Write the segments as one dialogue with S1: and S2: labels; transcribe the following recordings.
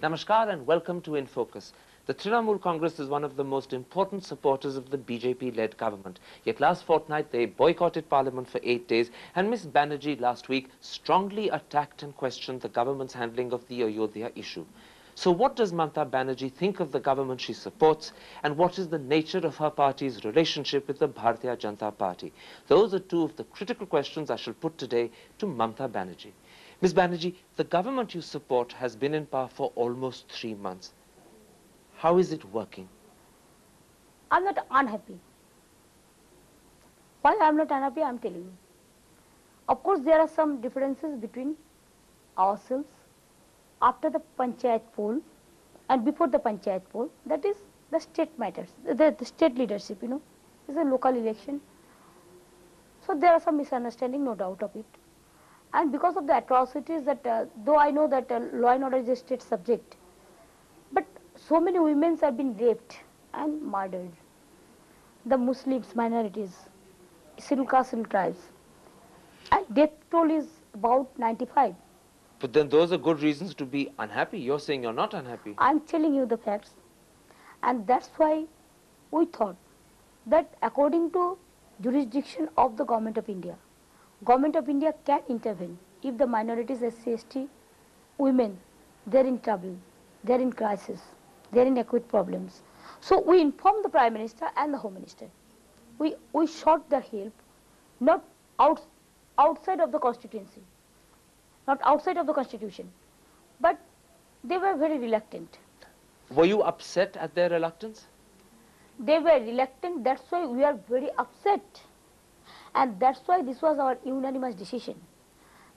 S1: Namaskar and welcome to In Focus. The Trinamool Congress is one of the most important supporters of the BJP-led government. Yet last fortnight they boycotted Parliament for 8 days, and Ms. Banerjee last week strongly attacked and questioned the government's handling of the Ayodhya issue. So what does Mamata Banerjee think of the government she supports, and what is the nature of her party's relationship with the Bharatiya Janata Party? Those are two of the critical questions I shall put today to Mamata Banerjee. Ms. Banerjee, the government you support has been in power for almost 3 months. How is it working?
S2: I'm not unhappy. Why I'm not unhappy, I'm telling you. Of course, there are some differences between ourselves after the Panchayat poll and before the Panchayat poll. That is the state matters, the state leadership, is a local election. So there are some misunderstanding, no doubt of it. And because of the atrocities that, though I know that law and order is a state subject, but so many women have been raped and murdered. The Muslims, minorities, scheduled caste, scheduled tribes. And death toll is about 95.
S1: But then those are good reasons to be unhappy. You're saying you're not unhappy.
S2: I'm telling you the facts. And that's why we thought that according to jurisdiction of the Government of India can intervene if the minorities, SC, ST, women, they're in trouble, they're in crisis, they're in acute problems. So we informed the Prime Minister and the Home Minister. We sought their help, not outside of the constituency, not outside of the constitution, but they were very reluctant.
S1: Were you upset at their reluctance?
S2: They were reluctant, that's why we are very upset. And that's why this was our unanimous decision,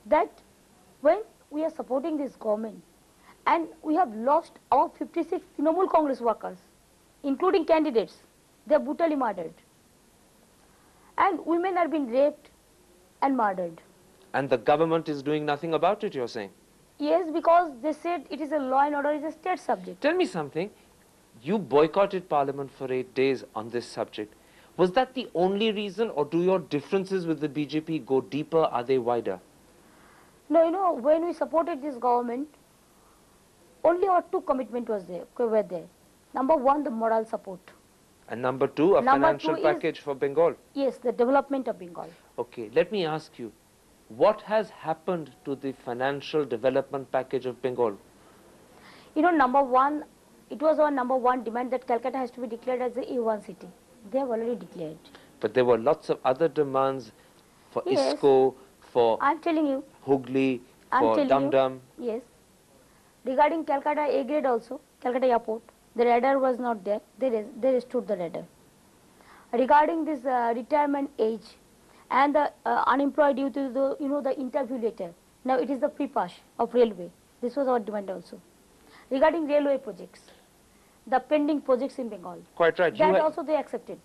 S2: that when we are supporting this government and we have lost our 56 Trinamool Congress workers, including candidates, they are brutally murdered. And women are being raped and murdered.
S1: And the government is doing nothing about it, you're saying?
S2: Yes, because they said it is a law and order, is a state subject.
S1: Tell me something. You boycotted Parliament for 8 days on this subject. Was that the only reason, or do your differences with the BJP go deeper? Are they wider?
S2: No, when we supported this government, only our two commitments were there. Number one, the moral support.
S1: And number two, a financial package for Bengal?
S2: Yes, the development of Bengal.
S1: Okay, let me ask you, what has happened to the financial development package of Bengal?
S2: Number one, it was our number one demand that Calcutta has to be declared as a A1 city. They have already declared.
S1: But there were lots of other demands for ISCO, for
S2: I'm telling you.
S1: Hooghly, for Dum Dum.
S2: Yes. Regarding Calcutta A grade also, Calcutta Airport, the radar was not there. They restored the radar. Regarding this retirement age and the unemployed due to the interview letter, now it is the pre-pass of railway. This was our demand also. Regarding railway projects, the pending projects in Bengal.
S1: Quite right.
S2: That also they accepted.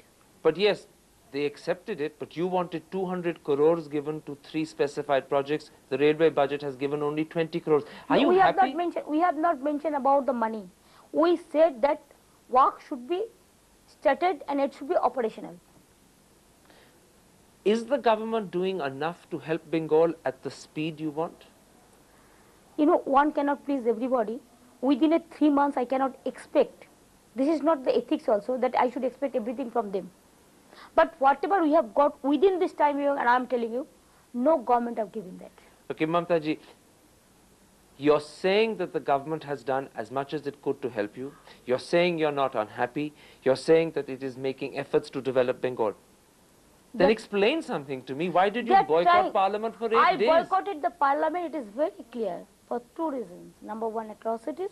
S1: But yes, they accepted it, but you wanted 200 crores given to 3 specified projects. The railway budget has given only 20 crores. Are you happy?
S2: We have not mentioned about the money. We said that work should be started and it should be operational.
S1: Is the government doing enough to help Bengal at the speed you want?
S2: One cannot please everybody. Within 3 months, I cannot expect. This is not the ethics also, that I should expect everything from them. But whatever we have got within this time, and I am telling you, no government have given that.
S1: Okay, Mamata ji, you're saying that the government has done as much as it could to help you. You're saying you're not unhappy. You're saying that it is making efforts to develop Bengal. Then explain something to me. Why did you boycott Parliament for 8 days?
S2: I boycotted the Parliament, it is very clear, for 2 reasons. Number one, atrocities.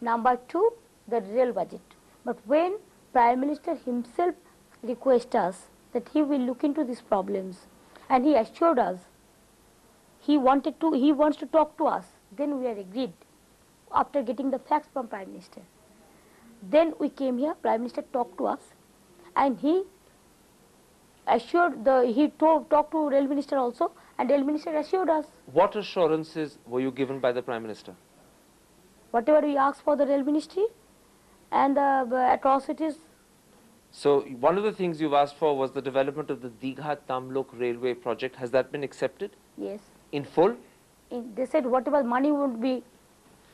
S2: Number two, the real budget. But when Prime Minister himself requests us that he will look into these problems, and he assured us he wants to talk to us, then we are agreed after getting the facts from Prime Minister. Then we came here, Prime Minister talked to us, and he assured talked to Rail Minister also, and Rail Minister assured us.
S1: What assurances were you given by the Prime Minister?
S2: Whatever we asked for the Rail Ministry and the atrocities.
S1: So one of the things you've asked for was the development of the Digha-Tamlok railway project. Has that been accepted?
S2: Yes.
S1: In full?
S2: They said whatever money would be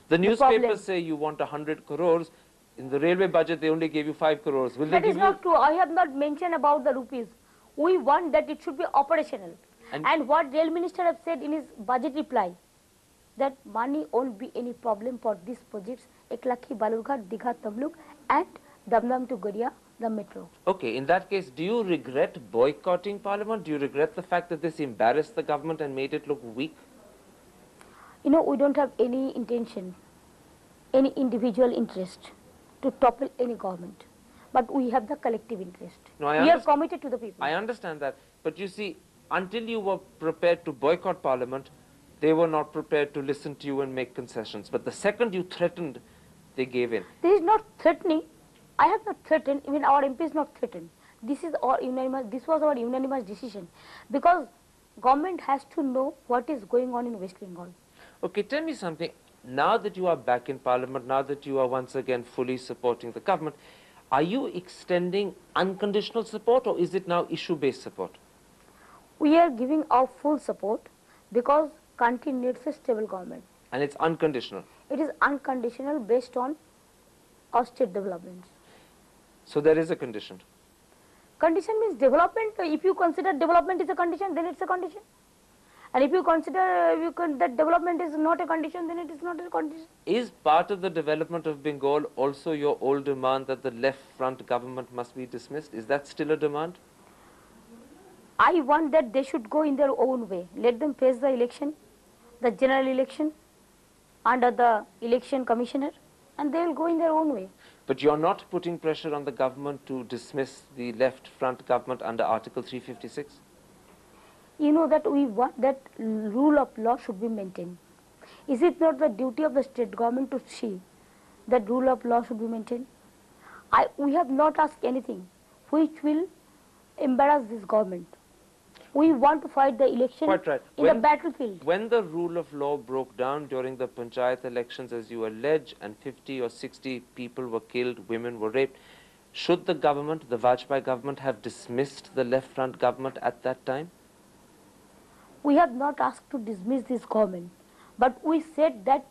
S1: The
S2: problem.
S1: newspapers say you want 100 crores. In the railway budget, they only gave you 5 crores. Will they
S2: That
S1: give
S2: is
S1: you?
S2: not true. I have not mentioned about the rupees. We want that it should be operational. And what Rail Minister have said in his budget reply, that money won't be any problem for these projects, Eklakhi, Balurghat, Digha, Tamluk, and Damdam to Goria, the metro.
S1: Okay, in that case, do you regret boycotting Parliament? Do you regret the fact that this embarrassed the government and made it look weak?
S2: You know, we don't have any intention, any individual interest to topple any government. But we have the collective interest.
S1: No,
S2: we are committed to the people.
S1: I understand that. But you see, until you were prepared to boycott Parliament, they were not prepared to listen to you and make concessions. But the second you threatened, they gave in.
S2: This is not threatening. I have not threatened. Even our MP is not threatened. This is our unanimous. This was our unanimous decision, because government has to know what is going on in West Bengal.
S1: Okay, tell me something. Now that you are back in Parliament, now that you are once again fully supporting the government, are you extending unconditional support, or is it now issue-based support?
S2: We are giving our full support because country needs a stable government.
S1: And it's unconditional?
S2: It is unconditional based on our state developments.
S1: So there is a condition?
S2: Condition means development. If you consider development is a condition, then it's a condition. And if you consider that development is not a condition, then it is not a condition.
S1: Is part of the development of Bengal also your old demand that the left front government must be dismissed? Is that still a demand?
S2: I want that they should go in their own way. Let them face the election, the general election, under the election commissioner, and they will go in their own way.
S1: But you're not putting pressure on the government to dismiss the left front government under Article 356?
S2: You know that we want that rule of law should be maintained. Is it not the duty of the state government to see that rule of law should be maintained? We have not asked anything which will embarrass this government. We want to fight the election in the battlefield.
S1: When the rule of law broke down during the panchayat elections, as you allege, and 50 or 60 people were killed, women were raped, should the government, the Vajpayee government, have dismissed the left front government at that time?
S2: We have not asked to dismiss this government, but we said that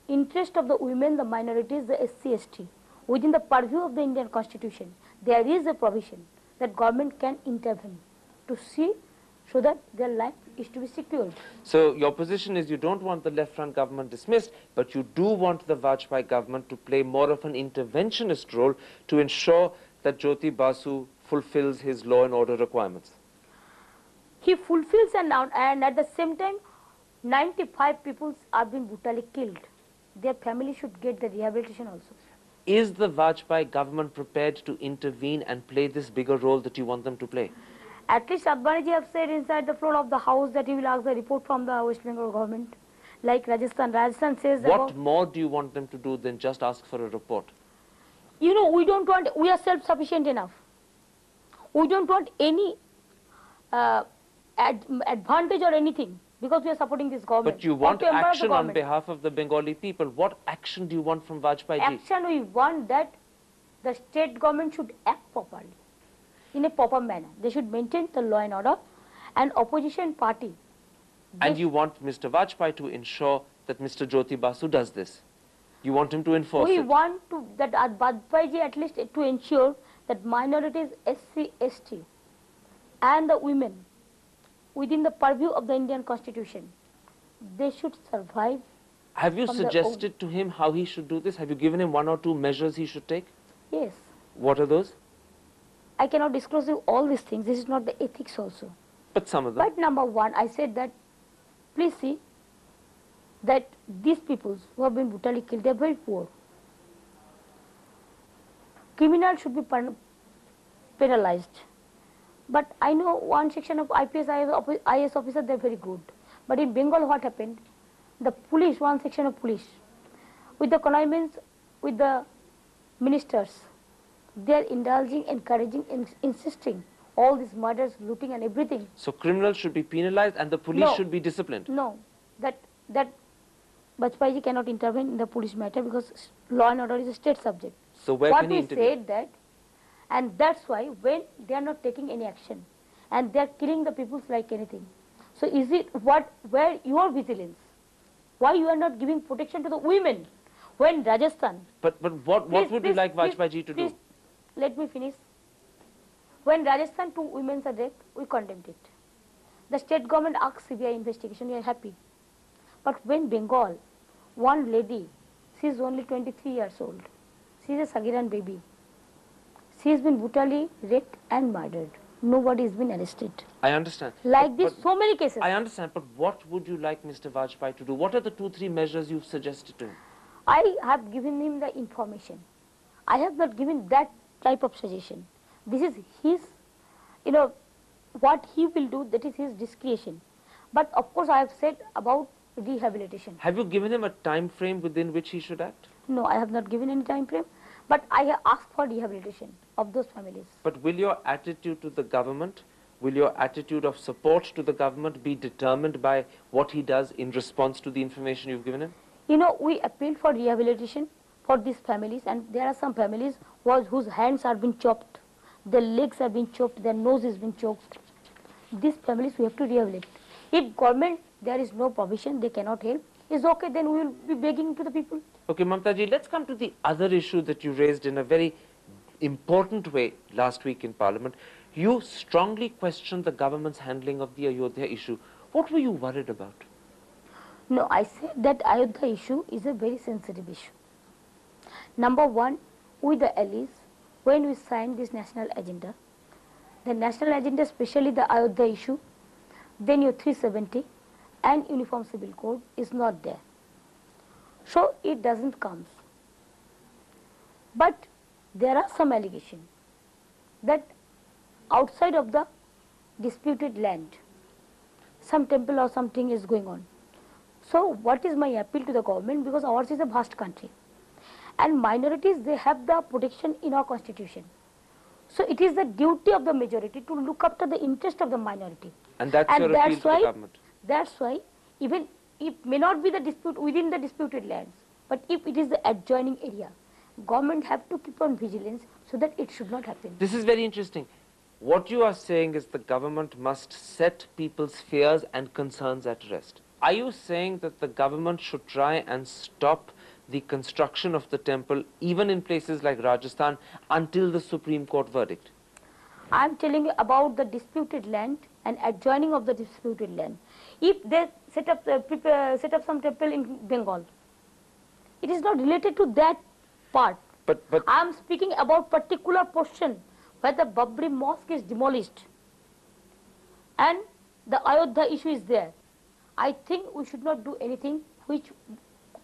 S2: interest of the women, the minorities, the SC, ST, within the purview of the Indian Constitution, there is a provision that government can intervene to see so that their life is to be secured.
S1: So your position is you don't want the left front government dismissed, but you do want the Vajpayee government to play more of an interventionist role to ensure that Jyoti Basu fulfills his law and order requirements.
S2: He fulfills and at the same time 95 people are being brutally killed. Their family should get the rehabilitation also.
S1: Is the Vajpayee government prepared to intervene and play this bigger role that you want them to play?
S2: At least Banerjee have said inside the floor of the house that he will ask the report from the West Bengal government. Like Rajasthan. Rajasthan says
S1: what more do you want them to do than just ask for a report?
S2: You know, we don't want, we are self-sufficient enough. We don't want any advantage or anything because we are supporting this government.
S1: But you want action on behalf of the Bengali people. What action do you want from Vajpayee ji?
S2: Action, we want that the state government should act properly, in a proper manner. They should maintain the law and order, and opposition party.
S1: And you want Mr. Vajpayee to ensure that Mr. Jyoti Basu does this? You want him to enforce it?
S2: We want to, that Vajpayee ji at least to ensure that minorities, SC, ST, and the women within the purview of the Indian Constitution, they should survive.
S1: Have you suggested to him how he should do this? Have you given him 1 or 2 measures he should take?
S2: Yes.
S1: What are those?
S2: I cannot disclose you all these things. This is not the ethics also.
S1: But some of them.
S2: But number one, I said that, please see, that these people who have been brutally killed, they are very poor. Criminals should be penalized. But I know one section of IPS, IS officers, they are very good. But in Bengal, what happened? The police, one section of police, with the connivance with the ministers, they are indulging, encouraging, insisting all these murders, looting and everything.
S1: So criminals should be penalized and the police should be disciplined?
S2: No, that Vajpayee ji cannot intervene in the police matter because law and order is a state subject.
S1: So where can he intervene?
S2: What we said that, and that's why when they are not taking any action and they are killing the people like anything. So is it where your vigilance? Why you are not giving protection to the women? When Rajasthan...
S1: But what would you like Vajpayee ji to
S2: please,
S1: do?
S2: let me finish. When Rajasthan 2 women are raped, we condemned it. The state government asked CBI investigation, we are happy. But when Bengal, one lady, she is only 23 years old. She is a Sagiran baby. She has been brutally raped and murdered. Nobody has been arrested.
S1: I understand.
S2: Like this, so many cases.
S1: I understand, but what would you like Mr. Vajpayee to do? What are the 2-3 measures you've suggested to him?
S2: I have given him the information. I have not given that type of suggestion. This is his, what he will do, that is his discretion. But of course I have said about rehabilitation.
S1: Have you given him a time frame within which he should act?
S2: No, I have not given any time frame. But I have asked for rehabilitation of those families.
S1: But will your attitude to the government, will your attitude of support to the government be determined by what he does in response to the information you've given him?
S2: We appealed for rehabilitation for these families, and there are some families whose hands are being chopped, their legs are being chopped, their nose is being choked. These families we have to rehabilitate. If government, there is no provision, they cannot help, it's okay, then we will be begging to the people.
S1: Okay, Mamata ji, let's come to the other issue that you raised in a very important way last week in Parliament. You strongly questioned the government's handling of the Ayodhya issue. What were you worried about?
S2: No, I said that Ayodhya issue is a very sensitive issue. Number one, with the allies, when we signed this national agenda, the national agenda, especially the Ayodhya issue, then your 370 and Uniform Civil Code is not there. So it doesn't come. But there are some allegations that outside of the disputed land, some temple or something is going on. So what is my appeal to the government, because ours is a vast country and minorities, they have the protection in our constitution. So it is the duty of the majority to look after the interest of the minority.
S1: And that's your appeal to the government.
S2: That's why even it may not be the dispute within the disputed lands, but if it is the adjoining area, government have to keep on vigilance so that it should not happen.
S1: This is very interesting. What you are saying is the government must set people's fears and concerns at rest. Are you saying that the government should try and stop the construction of the temple even in places like Rajasthan until the Supreme Court verdict?
S2: I am telling you about the disputed land and adjoining of the disputed land. If they set up some temple in Bengal, it is not related to that part.
S1: But
S2: I am speaking about particular portion where the Babri mosque is demolished and the Ayodhya issue is there. I think we should not do anything which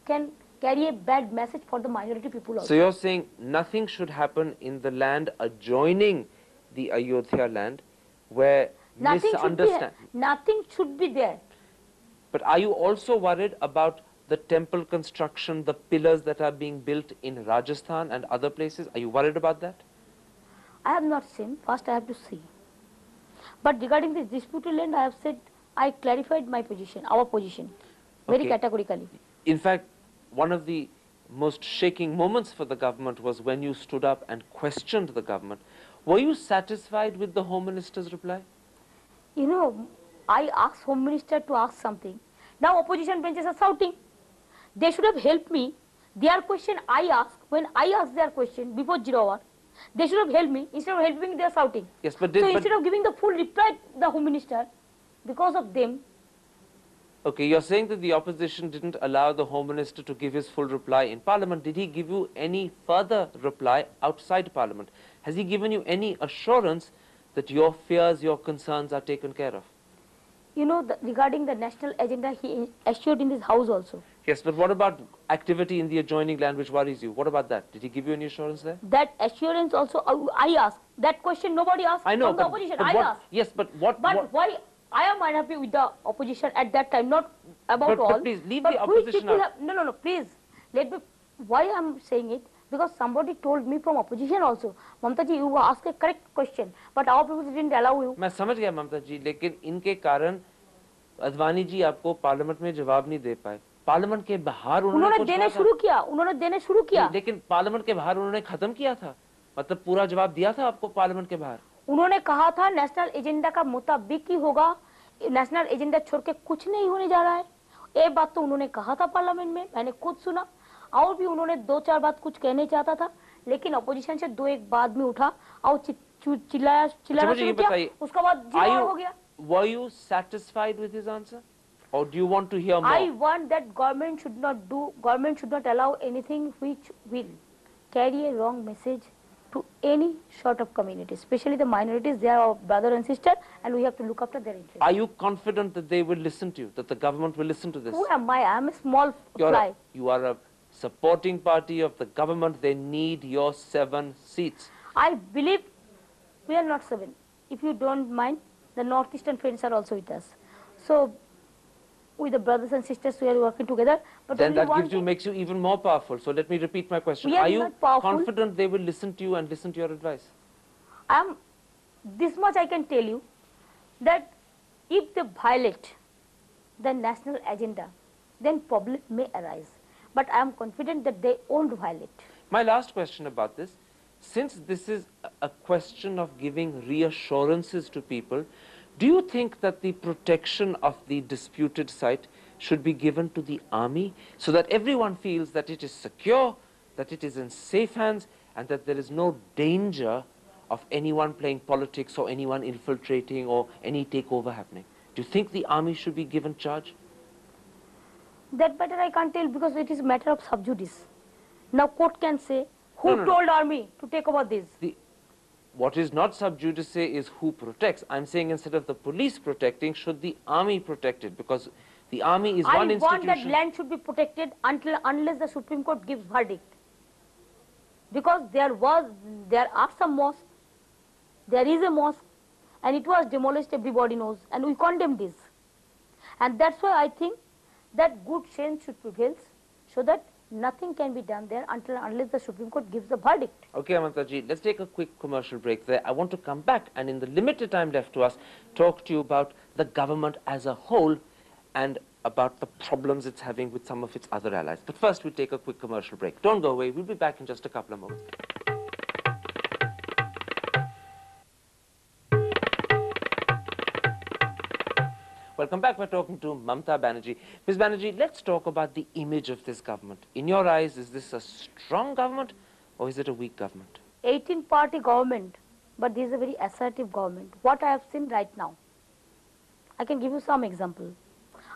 S2: can carry a bad message for the minority people also.
S1: So you're saying nothing should happen in the land adjoining the Ayodhya land where
S2: nothing should be there.
S1: But are you also worried about the temple construction, the pillars that are being built in Rajasthan and other places? Are you worried about that?
S2: I have not seen. First I have to see. But regarding this disputed land, I have said, I clarified my position, our position, very categorically.
S1: In fact, one of the most shaking moments for the government was when you stood up and questioned the government. Were you satisfied with the Home Minister's reply?
S2: I asked Home Minister to ask something. Now opposition benches are shouting. They should have helped me. Their question I asked, when I asked their question before 0 hour, they should have helped me. Instead of helping me, they are shouting.
S1: Yes, but
S2: instead of giving the full reply to the Home Minister, because of them.
S1: Okay, you're saying that the opposition didn't allow the Home Minister to give his full reply in Parliament. Did he give you any further reply outside Parliament? Has he given you any assurance that your fears, your concerns are taken care of?
S2: Regarding the national agenda, he assured in his house also.
S1: Yes, but what about activity in the adjoining land which worries you? What about that? Did he give you any assurance there?
S2: That assurance also, I asked. That question nobody asked.
S1: I know,
S2: from the opposition.
S1: I
S2: asked.
S1: Yes, but what...
S2: But why I am unhappy with the opposition at that time, not about all.
S1: But please, leave the opposition out.
S2: No, please. Let me... Why I am saying it? Because somebody told me from opposition also, Mamata ji, you asked a correct question, but our people didn't allow you.
S1: मैं समझ गया ममता जी, लेकिन इनके कारण अद्वानी जी आपको parliament में जवाब नहीं दे पाए. पार्लियामेंट के बाहर
S2: उन्होंने देने शुरू किया.
S1: लेकिन पार्लियामेंट के बाहर उन्होंने खत्म किया था. मतलब पूरा जवाब दिया था आपको पार्लियामेंट के बाहर.
S2: उन्होंने कहा था नेशनल एजेंडा का मुताबिक ही होगा, नेशनल एजेंडा छोड़ के कुछ नहीं होने जा रहा है. एक बात तो उन्होंने कहा था पार्लियामेंट में, मैंने खुद सुना. और भी उन्होंने दो चार बात कुछ कहने चाहता था, लेकिन अपोजिशन से दो एक बाद में उठा और चिल्लाना शुरू किया, उसका बाद जीरो हो गया।
S1: Were you satisfied with his answer, or do you want to hear more?
S2: I want that government should not allow anything which will carry a wrong message to any sort of community, especially the minorities. They are our brother and sister, and we have to look after their interests.
S1: Are you confident that they will listen to you, that the government will listen to this?
S2: Who am I? I am a small fly.
S1: You are a supporting party of the government. They need your 7 seats.
S2: I believe we are not 7. If you don't mind, the northeastern friends are also with us. So, with the brothers and sisters, we are working together. But
S1: then that makes you even more powerful. So let me repeat my question.
S2: Are
S1: you confident they will listen to you and listen to your advice?
S2: This much I can tell you, that if they violate the national agenda, then problem may arise. But I am confident that they won't violate.
S1: My last question about this, since this is a question of giving reassurances to people, do you think that the protection of the disputed site should be given to the army so that everyone feels that it is secure, that it is in safe hands, and that there is no danger of anyone playing politics or anyone infiltrating or any takeover happening? Do you think the army should be given charge?
S2: That matter I can't tell, because it is a matter of sub judice. Now court can say, who told army to take over this?
S1: What is not sub judice is who protects. I'm saying instead of the police protecting, should the army protect it? Because the army is one institution.
S2: I want that land should be protected unless the Supreme Court gives verdict. Because there are some mosques, there is a mosque, and it was demolished, everybody knows, and we condemn this. And that's why I think that good sense should prevail, so that nothing can be done there unless the Supreme Court gives the verdict.
S1: Okay, Mamata ji, let's take a quick commercial break there. I want to come back and in the limited time left to us, talk to you about the government as a whole and about the problems it's having with some of its other allies. But first, we'll take a quick commercial break. Don't go away. We'll be back in just a couple of moments. Welcome back. We're talking to Mamata Banerjee. Ms. Banerjee, let's talk about the image of this government. In your eyes, is this a strong government or is it a weak government?
S2: 18-party government, but this is a very assertive government. What I have seen right now, I can give you some example.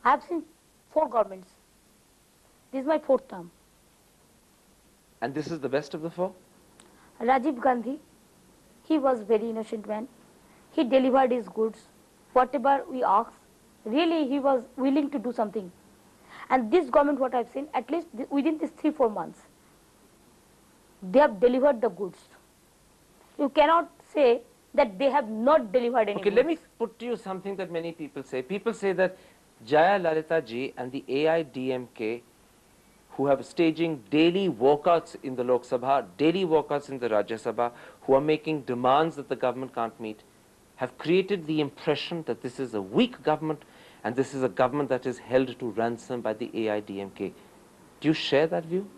S2: I have seen 4 governments. This is my 4th term.
S1: And this is the best of the 4?
S2: Rajiv Gandhi, he was very innocent man. He delivered his goods. Whatever we asked, really he was willing to do something. And this government, what I've seen, at least within these 3-4 months, they have delivered the goods. You cannot say that they have not delivered any goods.
S1: Let me put to you something that many people say. People say that Jaya Lalita ji and the AIDMK, who have staging daily walkouts in the Lok Sabha, daily walkouts in the Rajya Sabha, who are making demands that the government can't meet, have created the impression that this is a weak government and this is a government that is held to ransom by the AIDMK. Do you share that view?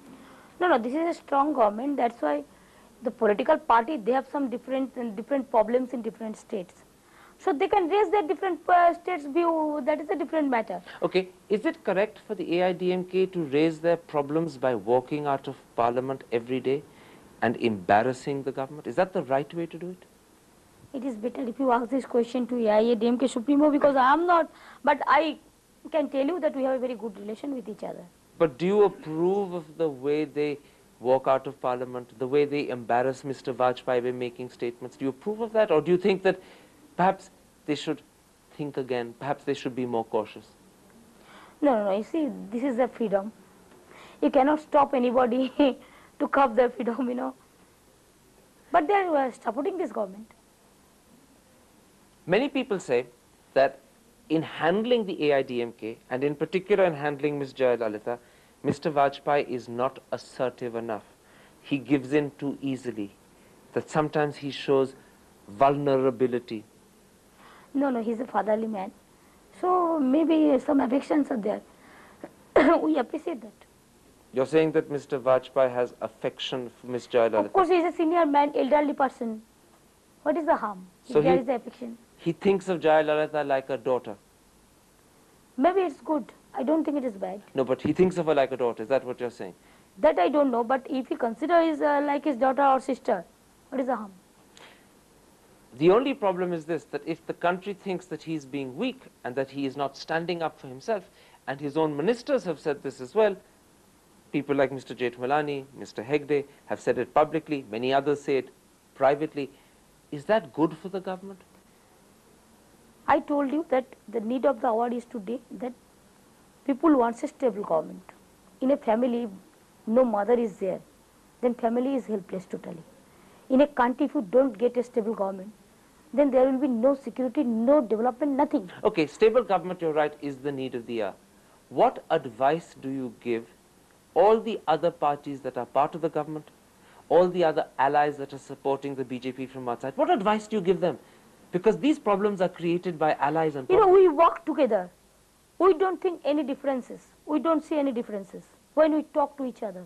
S2: No, this is a strong government. That's why the political party, they have some different problems in different states. So they can raise their different states' view. That is a different matter.
S1: Okay, is it correct for the AIDMK to raise their problems by walking out of parliament every day and embarrassing the government? Is that the right way to do it?
S2: It is better if you ask this question to AIADMK Supremo, because I am not, but I can tell you that we have a very good relation with each other.
S1: But do you approve of the way they walk out of parliament, the way they embarrass Mr. Vajpayee by making statements? Do you approve of that, or do you think that perhaps they should think again, perhaps they should be more cautious?
S2: No, you see, this is a freedom. You cannot stop anybody to curb their freedom, you know. But they are supporting this government.
S1: Many people say that in handling the AIDMK, and in particular in handling Ms. Jayalalitha, Mr. Vajpayee is not assertive enough. He gives in too easily, that sometimes he shows vulnerability.
S2: No, he's a fatherly man. So maybe some affections are there. We appreciate that.
S1: You're saying that Mr. Vajpayee has affection for Ms. Jayalalitha?
S2: Of course, he's a senior man, elderly person. What is the harm if there is affection?
S1: He thinks of Jayalalitha like a daughter.
S2: Maybe it's good. I don't think it is bad.
S1: No, but he thinks of her like a daughter. Is that what you're saying?
S2: That I don't know, but if he consider his like his daughter or sister, what is the harm?
S1: The only problem is this, that if the country thinks that he's being weak and that he is not standing up for himself, and his own ministers have said this as well, people like Mr. Jethmalani, Mr. Hegde have said it publicly, many others say it privately, is that good for the government?
S2: I told you that the need of the hour is today that people want a stable government. In a family, no mother is there, then family is helpless totally. In a country, if you don't get a stable government, then there will be no security, no development, nothing.
S1: Okay, stable government, you're right, is the need of the hour. What advice do you give all the other parties that are part of the government, all the other allies that are supporting the BJP from outside? What advice do you give them? Because these problems are created by allies and...
S2: You know, we work together. We don't think any differences. We don't see any differences when we talk to each other.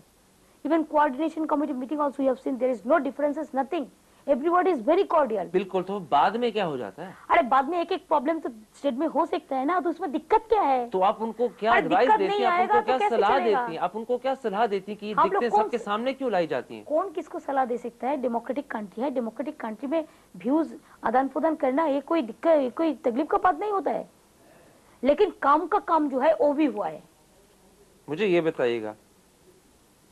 S2: Even coordination committee meeting also we have seen there is no differences, nothing. Everybody is very cordial.
S1: बिल्कुल, तो बाद में क्या हो जाता है?
S2: अरे बाद में एक प्रॉब्लम तो स्टेट में हो सकता है ना, तो उसमें दिक्कत क्या है?
S1: तो आप उनको क्या एडवाइस देती हैं, आप उनको क्या सलाह देती हैं, आप उनको क्या सलाह देती हैं कि दिक्कतें सबके सामने क्यों लाई जाती हैं?
S2: कौन किसको सलाह दे सकता है? डेमोक्रेटिक कंट्री है, डेमोक्रेटिक कंट्री में व्यूज आदान प्रदान करना ये कोई दिक्कत, कोई तकलीफ का बात नहीं होता है, लेकिन काम का काम जो है वो भी हुआ है।
S1: मुझे ये बताइएगा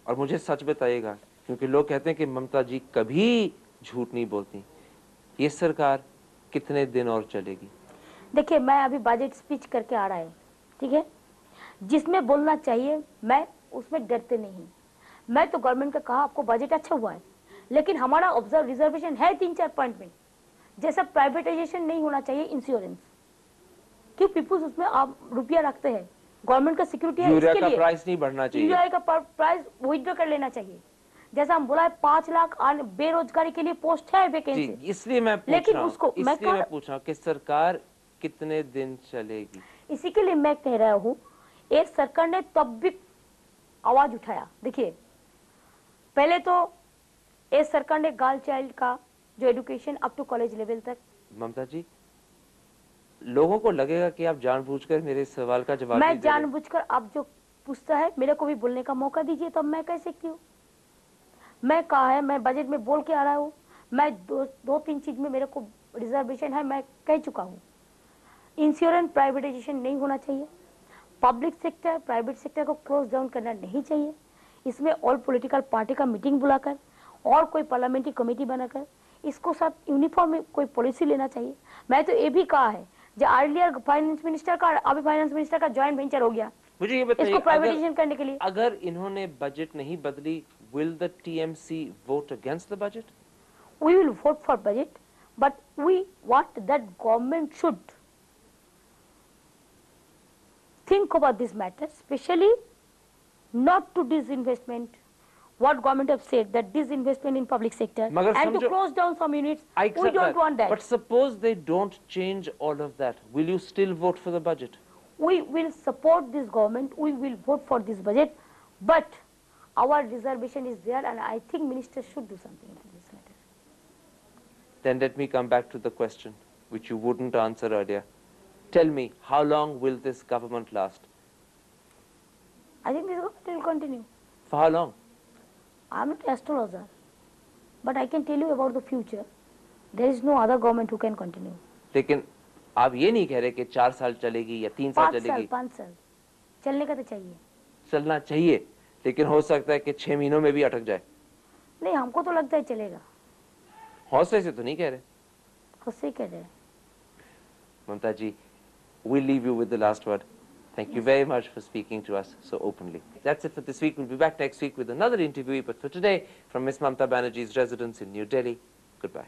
S1: और मुझे सच बताइएगा, क्योंकि लोग कहते हैं कि ममता जी कभी झूठ नहीं बोलती, ये सरकार कितने दिन और चलेगी?
S2: देखिए, मैं अभी बजट स्पीच करके आ रहा है, ठीक है, जिसमें बोलना चाहिए मैं उसमें डरते नहीं। मैं तो गवर्नमेंट का कहा आपको बजट अच्छा हुआ है, लेकिन हमारा ऑब्जर्व रिजर्वेशन है 3-4 पॉइंट में, जैसा प्राइवेटाइजेशन नहीं होना चाहिए, इंश्योरेंस क्यों पीपुल्स उसमें आप रुपया रखते हैं, गवर्नमेंट का सिक्योरिटी है,
S1: यूरिया का प्राइस नहीं बढ़ना चाहिए,
S2: यूरिया का प्राइस विथड्रॉ कर लेना चाहिए, जैसा हम बोला है 5 लाख बेरोजगारी के लिए पोस्ट है वैकेंसी,
S1: इसलिए मैं पूछ रहा हूं कि सरकार कितने दिन चलेगी?
S2: इसी के लिए मैं कह रहा हूँ, एक सरकार ने तब भी आवाज उठाया। देखिए, पहले तो एक सरकार ने गर्ल चाइल्ड का जो education up to college level तक।
S1: ममता जी, लोगों को लगेगा कि आप जानबूझकर मेरे सवाल का जवाब
S2: मैं जानबूझकर, आप जो पूछता है मेरे को भी बोलने का मौका दीजिए, तब मैं कह सकती हूँ। मैं कहा है, मैं बजट में बोल के आ रहा हूँ, मैं दो तीन चीज में मेरे को रिजर्वेशन है, मैं कह चुका हूँ। इंश्योरेंस प्राइवेटाइजेशन नहीं होना चाहिए, पब्लिक सेक्टर प्राइवेट सेक्टर को क्लोज डाउन करना नहीं चाहिए, इसमें ऑल पॉलिटिकल पार्टी का मीटिंग बुलाकर और कोई पार्लियामेंट्री कमेटी बनाकर इसको साथ यूनिफॉर्म कोई पॉलिसी लेना चाहिए। मैं तो ये भी कहा है, जो अर्लियर फाइनेंस मिनिस्टर का अभी फाइनेंस मिनिस्टर का जॉइंट वेंचर हो गया,
S1: मुझे ये बताइए,
S2: इसको प्राइवेटाइजेशन करने के लिए
S1: अगर इन्होंने बजट नहीं बदली, will the TMC vote against the budget?
S2: We will vote for budget, but we want that government should think about this matter, especially not to disinvestment. What government have said that disinvestment in public sector and to close down some units. We don't want that.
S1: But suppose they don't change all of that, will you still vote for the budget?
S2: We will support this government. We will vote for this budget, but our reservation is there, and I think ministers should do something in this matter.
S1: Then let me come back to the question which you wouldn't answer earlier. Tell me, how long will this government last?
S2: I think this government will continue.
S1: For how long?
S2: I am not an astrologer, but I can tell you about the future. There is no other government who can continue.
S1: लेकिन आप ये नहीं कह रहे कि 4 साल चलेगी या 3 साल चलेगी?
S2: 5 साल चलने का तो चाहिए।
S1: चलना चाहिए, लेकिन हो सकता है कि 6 महीनों में भी अटक जाए।
S2: नहीं, हमको तो लगता है चलेगा।
S1: हौसले से तो नहीं कह रहे?
S2: खुद से कह रहे हैं।
S1: Mamata ji, we'll leave you with the last word. Thank you very much for speaking to us so openly. That's it for this week. We'll be back next week with another interview. But for today, from Miss Mamata Banerjee's residence in New Delhi, goodbye.